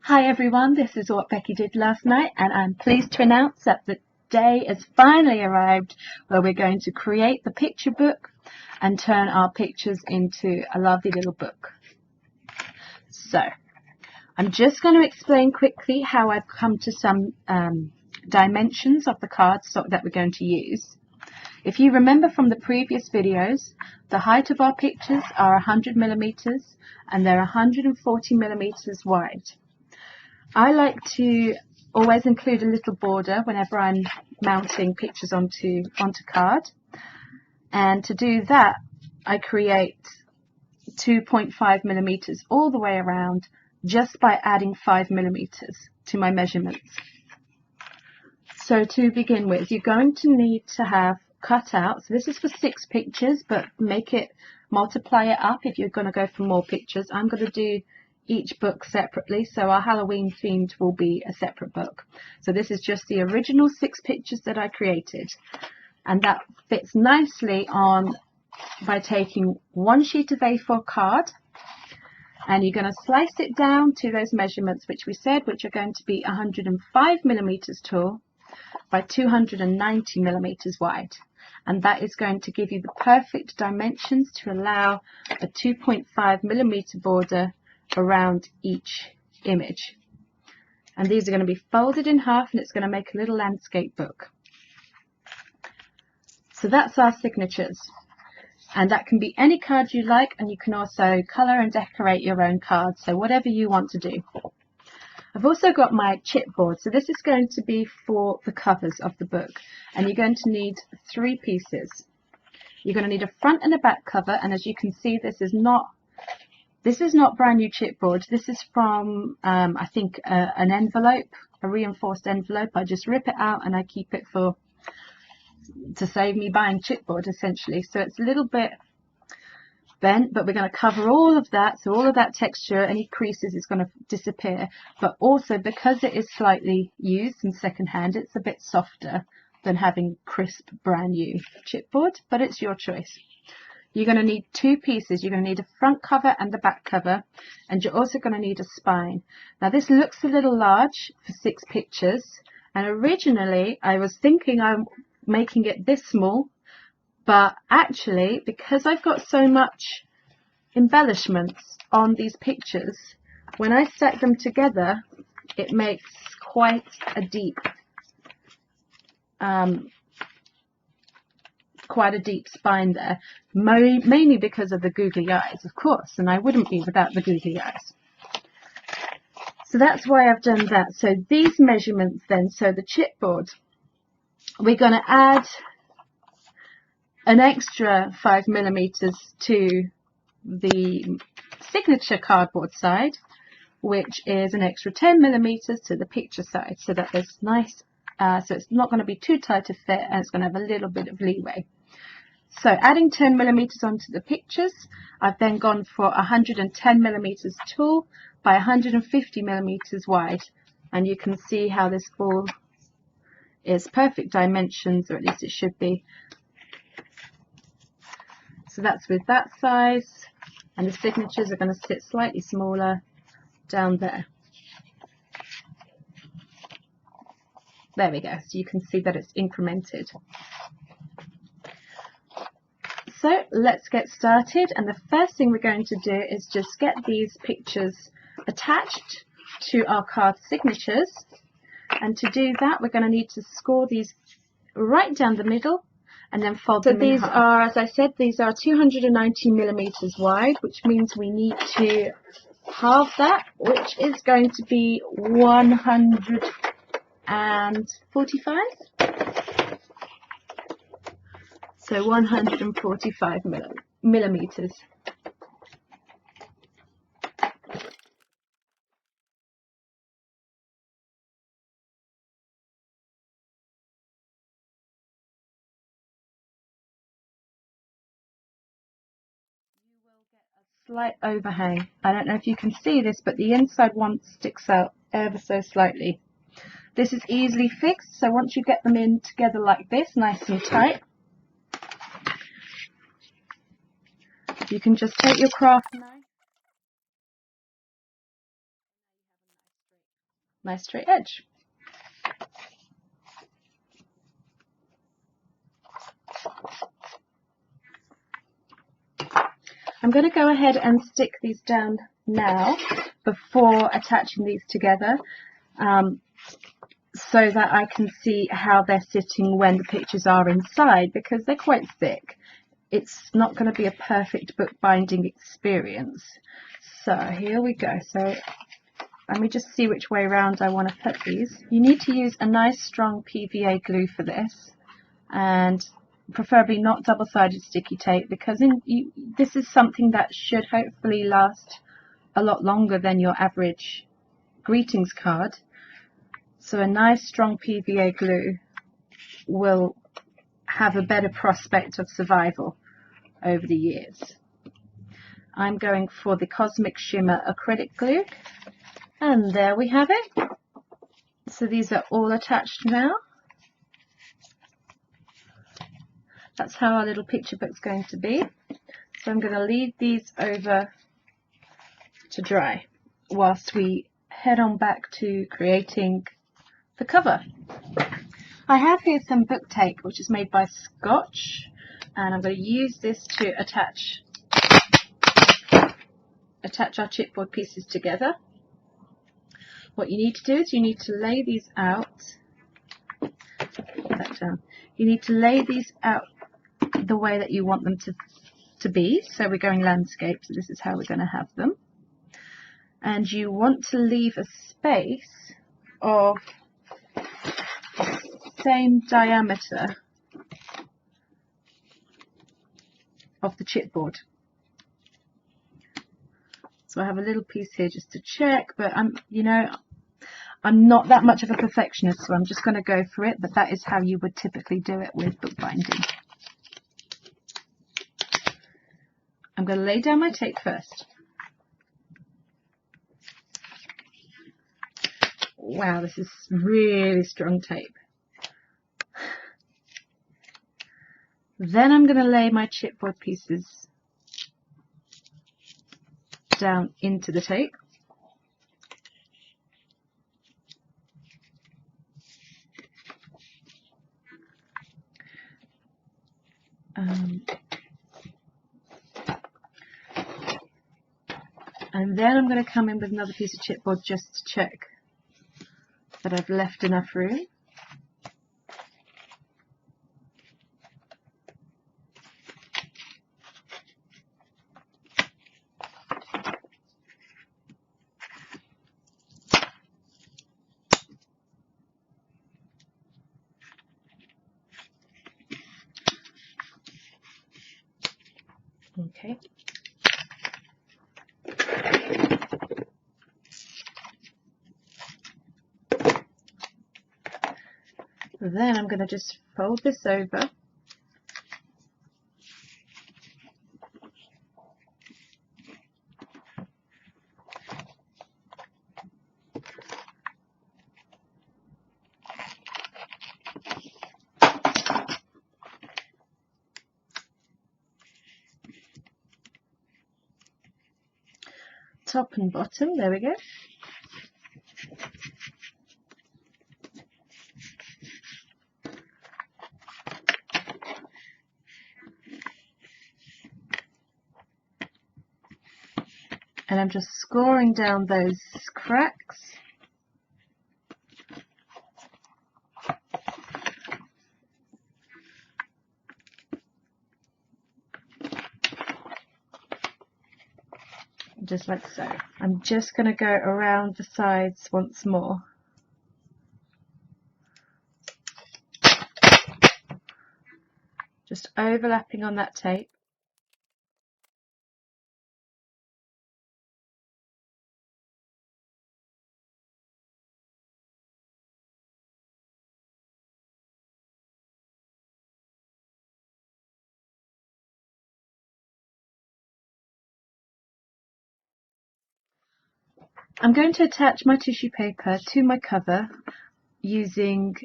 Hi everyone, this is what Becky did last night, and I'm pleased to announce that the day has finally arrived where we're going to create the picture book and turn our pictures into a lovely little book. So I'm just going to explain quickly how I've come to some dimensions of the cards that we're going to use. If you remember from the previous videos, the height of our pictures are 100 millimeters and they're 140 millimeters wide. I like to always include a little border whenever I'm mounting pictures onto card, and to do that I create 2.5 millimeters all the way around just by adding 5 millimeters to my measurements. So to begin with, you're going to need to have cut out, so this is for 6 pictures, but multiply it up if you're going to go for more pictures. I'm going to do each book separately, so our Halloween themed will be a separate book. So this is just the original 6 pictures that I created, and that fits nicely on by taking one sheet of A4 card, and you're going to slice it down to those measurements which we said, which are going to be 105 millimeters tall by 290 millimeters wide, and that is going to give you the perfect dimensions to allow a 2.5 millimeter border around each image. And these are going to be folded in half, and it's going to make a little landscape book. So that's our signatures, and that can be any card you like, and you can also colour and decorate your own cards, so whatever you want to do. I've also got my chipboard, so this is going to be for the covers of the book, and you're going to need 3 pieces. You're going to need a front and a back cover, and as you can see, this is not brand new chipboard. This is from I think an envelope, a reinforced envelope. I just rip it out and I keep it to save me buying chipboard essentially. So it's a little bit bent, but we're going to cover all of that, so all of that texture, any creases, is going to disappear. But also, because it is slightly used and secondhand, it's a bit softer than having crisp brand new chipboard, but it's your choice. You're going to need 2 pieces. You're going to need a front cover and the back cover, and you're also going to need a spine. Now this looks a little large for 6 pictures, and originally I was thinking I'm making it this small, but actually, because I've got so much embellishments on these pictures, when I stack them together it makes quite a deep spine there, mainly because of the googly eyes, of course, and I wouldn't be without the googly eyes. So that's why I've done that. So these measurements then, so the chipboard, we're going to add an extra 5 millimeters to the signature cardboard side, which is an extra 10 millimeters to the picture side, so that there's nice, so it's not going to be too tight a fit, and it's going to have a little bit of leeway. So adding 10 millimeters onto the pictures, I've then gone for 110 millimeters tall by 150 millimeters wide, and you can see how this all is perfect dimensions, or at least it should be. So that's with that size, and the signatures are going to sit slightly smaller down there. There we go, so you can see that it's incremented. So let's get started, and the first thing we're going to do is just get these pictures attached to our card signatures, and to do that we're going to need to score these right down the middle and then fold them in half. So these are, as I said, these are 290 millimeters wide, which means we need to halve that, which is going to be 145. So 145 millimeters. Slight overhang. I don't know if you can see this, but the inside one sticks out ever so slightly. This is easily fixed, so once you get them in together like this, nice and tight, you can just take your craft knife nice straight edge. I'm going to go ahead and stick these down now before attaching these together, so that I can see how they're sitting when the pictures are inside, because they're quite thick. It's not going to be a perfect bookbinding experience. So here we go. So let me just see which way around I want to put these. You need to use a nice strong PVA glue for this, and preferably not double-sided sticky tape, because this is something that should hopefully last a lot longer than your average greetings card. So a nice strong PVA glue will have a better prospect of survival over the years. I'm going for the Cosmic Shimmer acrylic glue, and there we have it. So these are all attached now. That's how our little picture book's going to be. So I'm going to leave these over to dry whilst we head on back to creating the cover. I have here some book tape, which is made by Scotch, and I'm going to use this to attach our chipboard pieces together. What you need to do is you need to lay these out. Put that down. You need to lay these out the way that you want them to be. So we're going landscape, so this is how we're going to have them. And you want to leave a space of same diameter of the chipboard. So I have a little piece here just to check, but I'm not that much of a perfectionist, so I'm just going to go for it, but that is how you would typically do it with bookbinding. I'm going to lay down my tape first. Wow, this is really strong tape. Then I'm going to lay my chipboard pieces down into the tape. And then I'm going to come in with another piece of chipboard just to check that I've left enough room. Okay. Then I'm going to just fold this over. Top and bottom, there we go. And I'm just scoring down those cracks. Just like so. I'm just going to go around the sides once more. Just overlapping on that tape. I'm going to attach my tissue paper to my cover using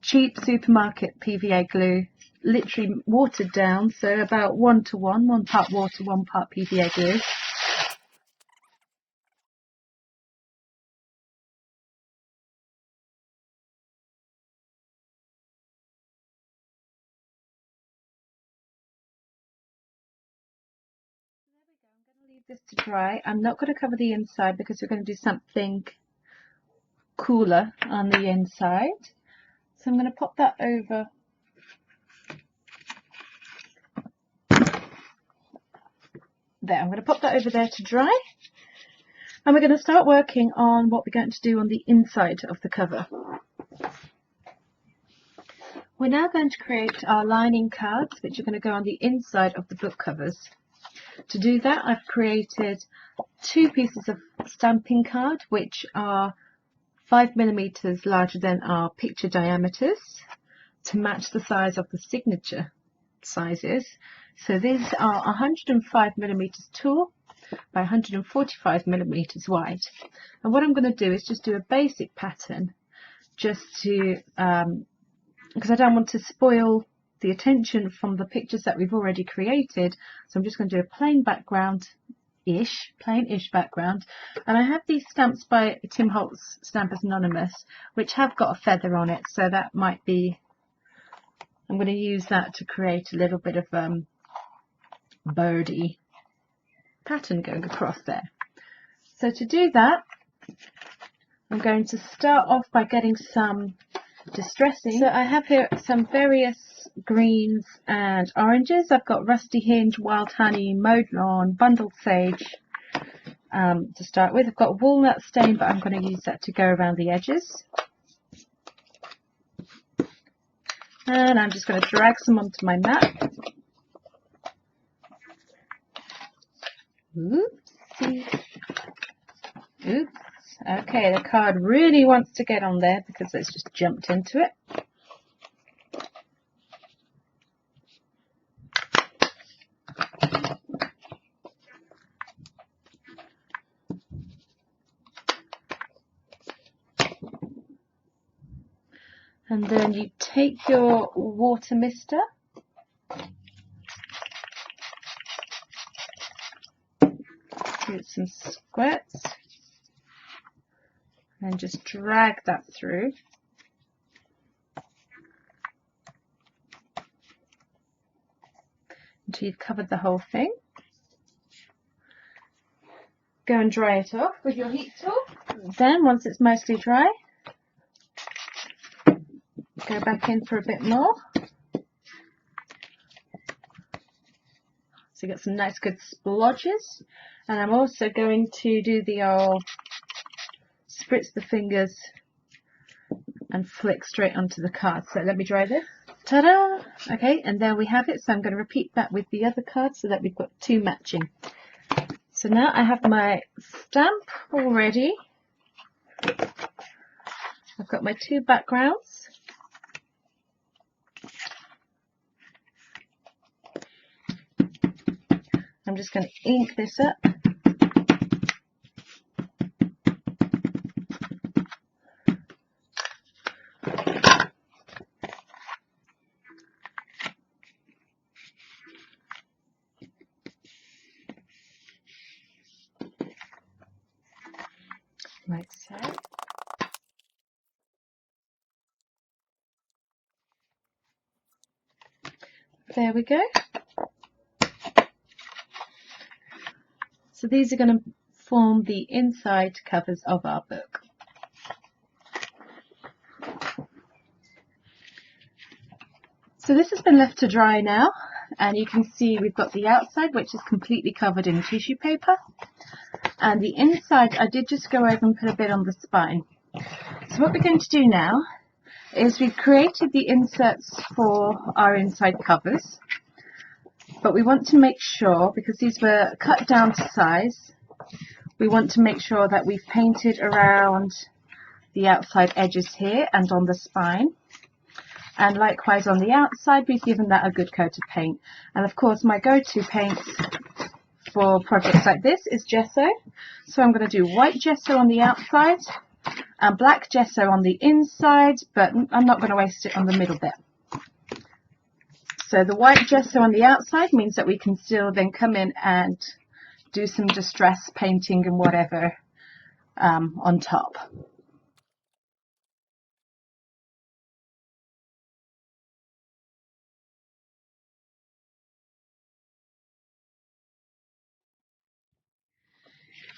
cheap supermarket PVA glue, literally watered down, so about 1:1, 1 part water, 1 part PVA glue. leave this to dry. I'm not going to cover the inside because we're going to do something cooler on the inside. So I'm going to pop that over there. I'm going to pop that over there to dry. And we're going to start working on what we're going to do on the inside of the cover. We're now going to create our lining cards, which are going to go on the inside of the book covers. To do that, I've created 2 pieces of stamping card, which are 5mm larger than our picture diameters, to match the size of the signature sizes. So these are 105mm tall by 145mm wide. And what I'm going to do is just do a basic pattern, just to because I don't want to spoil the attention from the pictures that we've already created. So I'm just going to do a plain background-ish, plain-ish background. And I have these stamps by Tim Holtz Stampers Anonymous, which have got a feather on it, so that might be, I'm going to use that to create a little bit of birdie pattern going across there. So to do that, I'm going to start off by getting some distressing. So I have here some various greens and oranges. I've got Rusty Hinge, Wild Honey, Mowed Lawn, Bundled Sage to start with. I've got Walnut Stain, but I'm going to use that to go around the edges. And I'm just going to drag some onto my mat. Oopsie. Oops. Okay, the card really wants to get on there because it's just jumped into it. And then you take your water mister, give it some squirts, and just drag that through. Until you've covered the whole thing. Go and dry it off with your heat tool. Then, once it's mostly dry, go back in for a bit more. So you get some nice good splodges. And I'm also going to do the old spritz the fingers and flick straight onto the card. So let me dry this. Ta-da! Okay, and there we have it. So I'm going to repeat that with the other card so that we've got 2 matching. So now I have my stamp all ready. I've got my 2 backgrounds. I'm just going to ink this up. Like so. There we go. So these are going to form the inside covers of our book. So this has been left to dry now, and you can see we've got the outside, which is completely covered in tissue paper, and the inside I did just go over and put a bit on the spine. So what we're going to do now is we've created the inserts for our inside covers, but we want to make sure, because these were cut down to size, we want to make sure that we've painted around the outside edges here and on the spine. And likewise on the outside, we've given that a good coat of paint. And of course, my go-to paint for projects like this is gesso. So I'm going to do white gesso on the outside and black gesso on the inside, but I'm not going to waste it on the middle bit. So the white gesso on the outside means that we can still then come in and do some distress painting and whatever on top.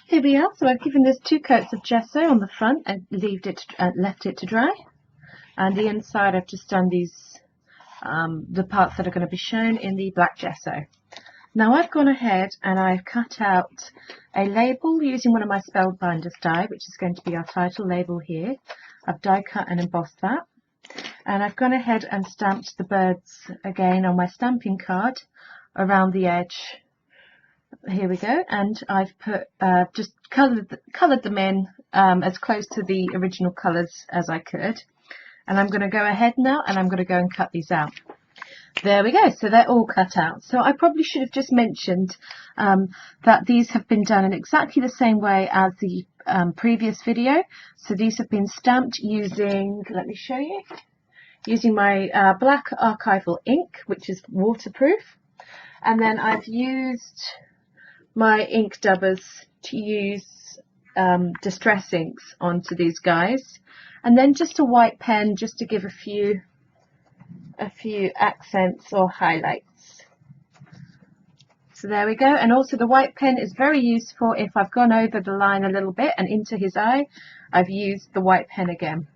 Here we are. So I've given this 2 coats of gesso on the front and left it to dry. And the inside I've just done these, the parts that are going to be shown in the black gesso. Now I've gone ahead and I've cut out a label using one of my Spellbinders die, which is going to be our title label here. I've die cut and embossed that. And I've gone ahead and stamped the birds again on my stamping card around the edge. Here we go, and I've put just coloured them in as close to the original colours as I could. And I'm going to go ahead now and I'm going to go and cut these out. There we go, so they're all cut out. So I probably should have just mentioned that these have been done in exactly the same way as the previous video. So these have been stamped using, let me show you, using my black archival ink, which is waterproof. And then I've used my ink dubbers to use distress inks onto these guys. And then just a white pen just to give a few accents or highlights. So there we go. And also the white pen is very useful if I've gone over the line a little bit and into his eye. I've used the white pen again.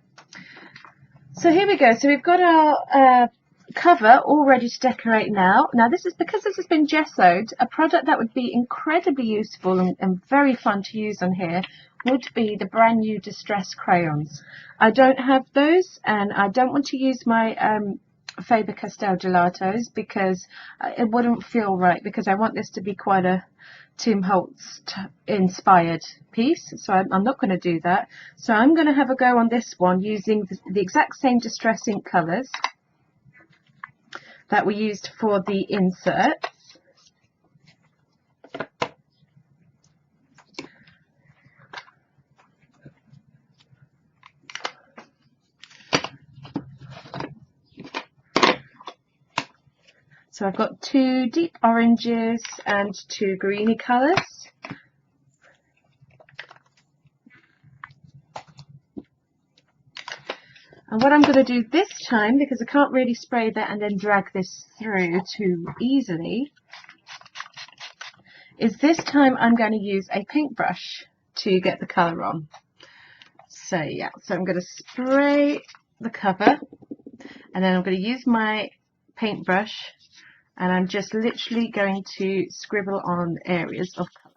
So here we go. So we've got our cover all ready to decorate now. Now this is because this has been gessoed. A product that would be incredibly useful and very fun to use on here would be the brand new Distress crayons. I don't have those, and I don't want to use my Faber-Castell gelatos because it wouldn't feel right, because I want this to be quite a Tim Holtz inspired piece, so I'm not going to do that. So I'm going to have a go on this one using the exact same distress ink colours that we used for the inserts. So I've got 2 deep oranges and 2 greeny colours. And what I'm going to do this time, because I can't really spray that and then drag this through too easily, is this time I'm going to use a paintbrush to get the colour on. So yeah, so I'm going to spray the cover and then I'm going to use my paintbrush. And I'm just literally going to scribble on areas of colour.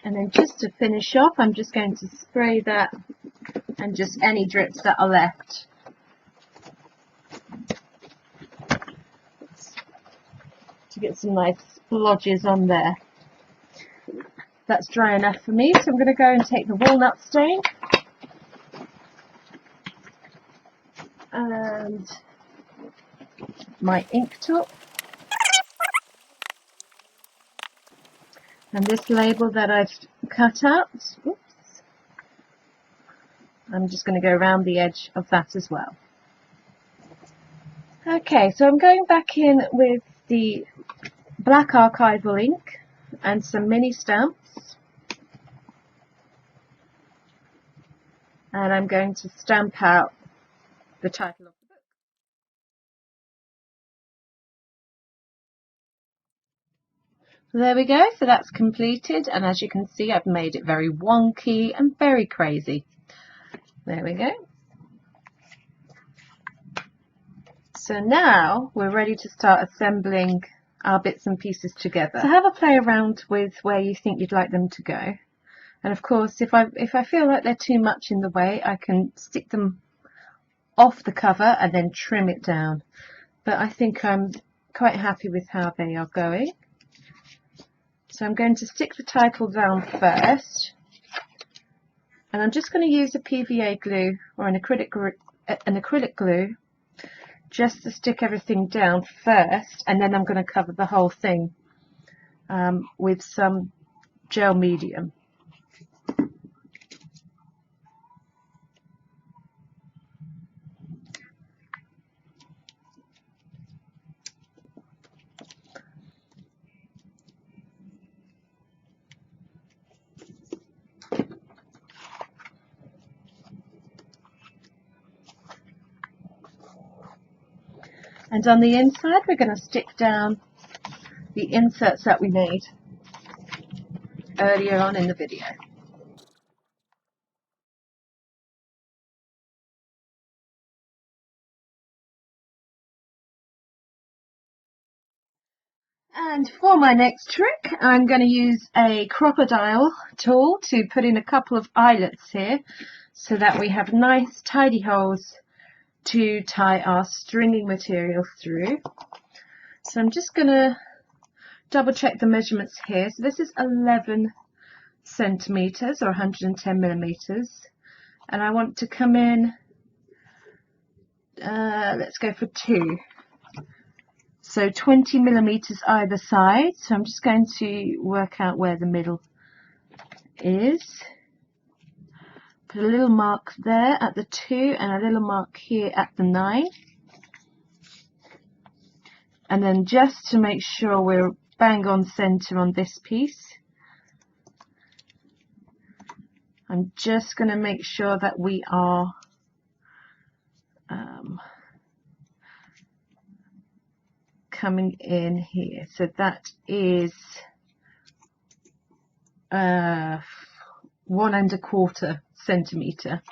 And then just to finish off, I'm just going to spray that and just any drips that are left. To get some nice splodges on there. That's dry enough for me, so I'm going to go and take the walnut stain and my ink top and this label that I've cut out. Oops. I'm just going to go around the edge of that as well. Okay, so I'm going back in with the black archival ink and some mini stamps, and I'm going to stamp out the title of the book. So there we go, so that's completed, and as you can see I've made it very wonky and very crazy. There we go. So now we're ready to start assembling our bits and pieces together. So have a play around with where you think you'd like them to go. And of course, if I feel like they're too much in the way, I can stick them off the cover and then trim it down. But I think I'm quite happy with how they are going. So I'm going to stick the title down first. And I'm just going to use a PVA glue or an acrylic glue just to stick everything down first, and then I'm going to cover the whole thing with some gel medium. And on the inside we're going to stick down the inserts that we made earlier on in the video. And for my next trick, I'm going to use a crocodile tool to put in a couple of eyelets here so that we have nice tidy holes to tie our stringing material through. So I'm just going to double check the measurements here. So this is 11 centimeters or 110 millimeters, and I want to come in, let's go for 2. So 20 millimeters either side. So I'm just going to work out where the middle is. Put a little mark there at the 2 and a little mark here at the 9. And then just to make sure we're bang on center on this piece, I'm just going to make sure that we are coming in here. So that is 1 1/4 centimeter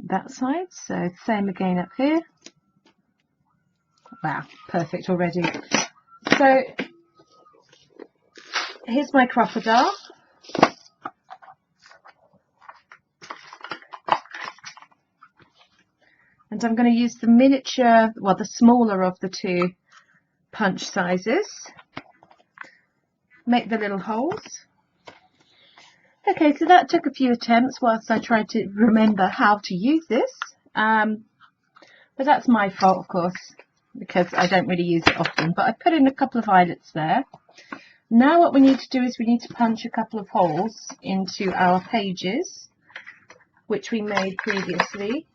that side. So same again up here. Wow, perfect already. So here's my crocodile. And I'm going to use the miniature, well, the smaller of the 2 punch sizes. Make the little holes. Okay, so that took a few attempts whilst I tried to remember how to use this. But that's my fault, of course, because I don't really use it often. But I put in a couple of eyelets there. Now what we need to do is we need to punch a couple of holes into our pages, which we made previously.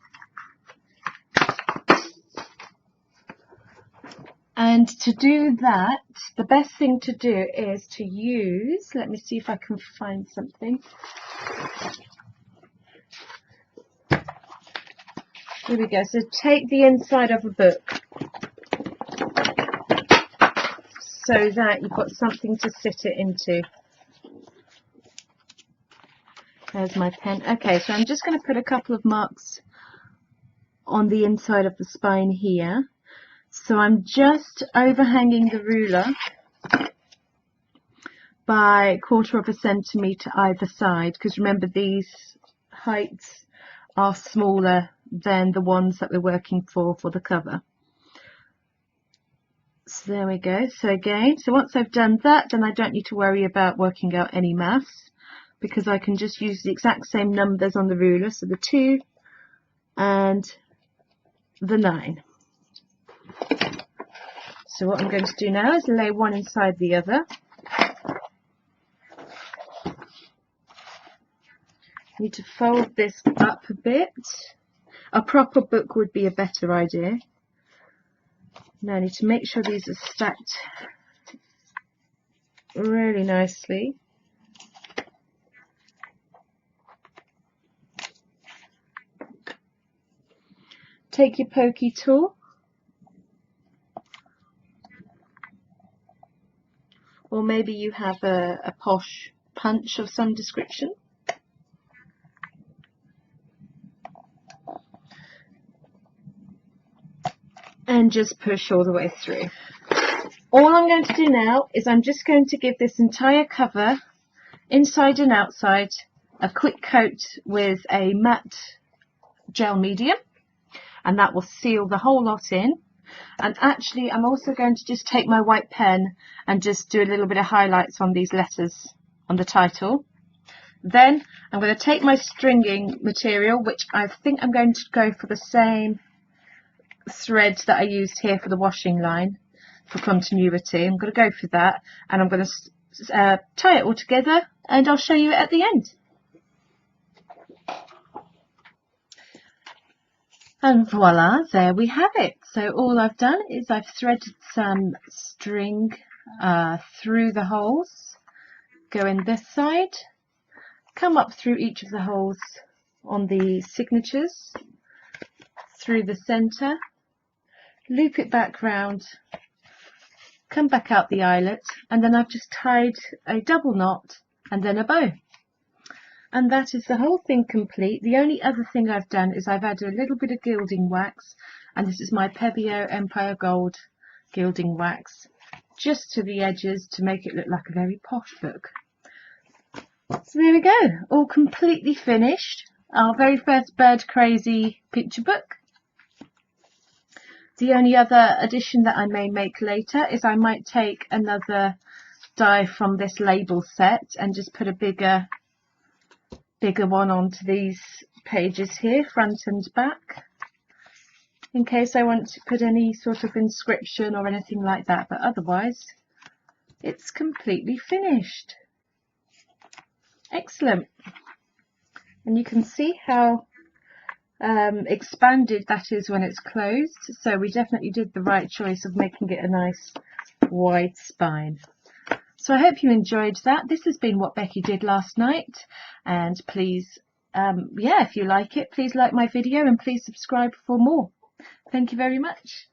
And to do that, the best thing to do is to use, let me see if I can find something. Here we go. So take the inside of a book so that you've got something to sit it into. There's my pen. Okay, so I'm just going to put a couple of marks on the inside of the spine here. So I'm just overhanging the ruler by 1/4 centimeter either side, because remember these heights are smaller than the ones that we're working for the cover. So there we go. So again, so once I've done that, then I don't need to worry about working out any maths, because I can just use the exact same numbers on the ruler, so the 2 and the 9. So what I'm going to do now is lay one inside the other. Need to fold this up a bit. A proper book would be a better idea. Now I need to make sure these are stacked really nicely. Take your pokey tool, or maybe you have a posh punch of some description. And just push all the way through. All I'm going to do now is I'm just going to give this entire cover, inside and outside, a quick coat with a matte gel medium, and that will seal the whole lot in. And actually I'm also going to just take my white pen and just do a little bit of highlights on these letters on the title. Then I'm going to take my stringing material, which I think I'm going to go for the same threads that I used here for the washing line for continuity. I'm going to go for that, and I'm going to tie it all together, and I'll show you it at the end. And voila, there we have it. So all I've done is I've threaded some string through the holes, go in this side, come up through each of the holes on the signatures, through the center, loop it back round, come back out the eyelet, and then I've just tied a double knot and then a bow. And that is the whole thing complete. The only other thing I've done is I've added a little bit of gilding wax, and this is my Pebeo Empire Gold gilding wax, just to the edges to make it look like a very posh book. So there we go, all completely finished. Our very first Bird Crazy picture book. The only other addition that I may make later is I might take another die from this label set and just put a bigger one onto these pages here, front and back, in case I want to put any sort of inscription or anything like that, but otherwise it's completely finished. Excellent. And you can see how expanded that is when it's closed, so we definitely did the right choice of making it a nice wide spine. So I hope you enjoyed that. This has been what Becky did last night, and please if you like it, please like my video and please subscribe for more. Thank you very much.